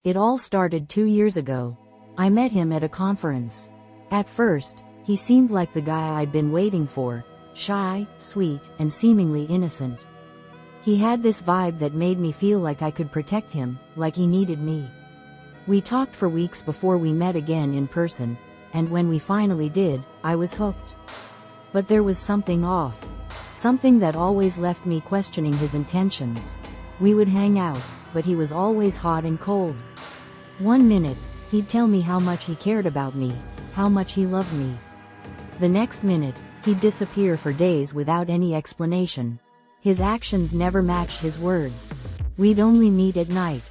It all started 2 years ago. I met him at a conference. At first, he seemed like the guy I'd been waiting for, shy, sweet, and seemingly innocent. He had this vibe that made me feel like I could protect him, like he needed me. We talked for weeks before we met again in person, and when we finally did, I was hooked. But there was something off. Something that always left me questioning his intentions. We would hang out, but he was always hot and cold. One minute, he'd tell me how much he cared about me, how much he loved me. The next minute, he'd disappear for days without any explanation. His actions never matched his words. We'd only meet at night.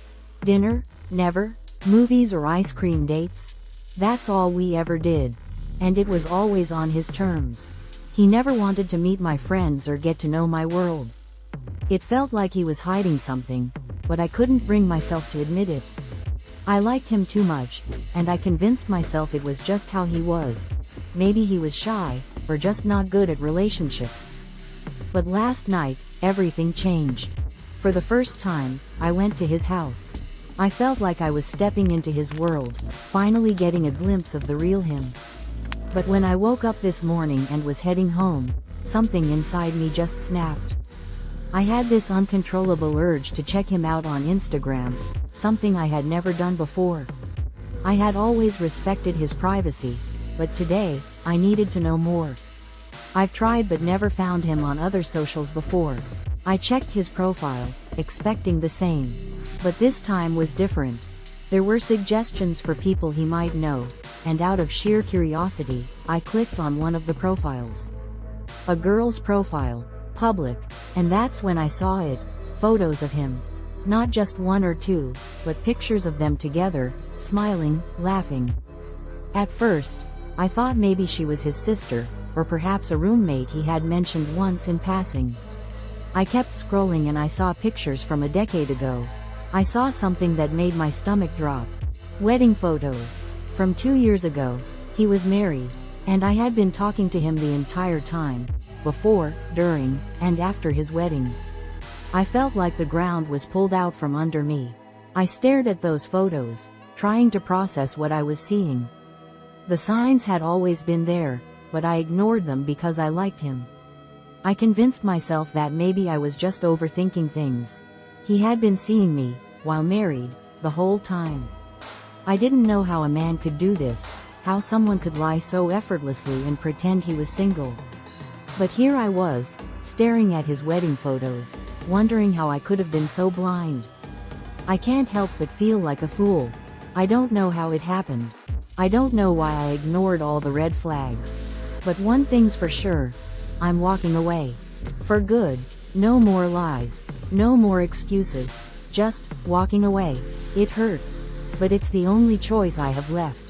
Dinner? Never. Movies or ice cream dates? That's all we ever did. And it was always on his terms. He never wanted to meet my friends or get to know my world. It felt like he was hiding something, but I couldn't bring myself to admit it. I liked him too much, and I convinced myself it was just how he was. Maybe he was shy, or just not good at relationships. But last night, everything changed. For the first time, I went to his house. I felt like I was stepping into his world, finally getting a glimpse of the real him. But when I woke up this morning and was heading home, something inside me just snapped. I had this uncontrollable urge to check him out on Instagram, something I had never done before. I had always respected his privacy, but today, I needed to know more. I've tried but never found him on other socials before. I checked his profile, expecting the same. But this time was different. There were suggestions for people he might know, and out of sheer curiosity, I clicked on one of the profiles. A girl's profile, public, and that's when I saw it, photos of him. Not just one or two, but pictures of them together, smiling, laughing. At first, I thought maybe she was his sister, or perhaps a roommate he had mentioned once in passing. I kept scrolling and I saw pictures from a decade ago. I saw something that made my stomach drop. Wedding photos. From 2 years ago. He was married, and I had been talking to him the entire time, before, during, and after his wedding. I felt like the ground was pulled out from under me. I stared at those photos, trying to process what I was seeing. The signs had always been there, but I ignored them because I liked him. I convinced myself that maybe I was just overthinking things. He had been seeing me, while married, the whole time. I didn't know how a man could do this, how someone could lie so effortlessly and pretend he was single. But here I was, staring at his wedding photos, wondering how I could have been so blind. I can't help but feel like a fool. I don't know how it happened. I don't know why I ignored all the red flags. But one thing's for sure. I'm walking away. For good. No more lies. No more excuses. Just walking away. It hurts, but it's the only choice I have left.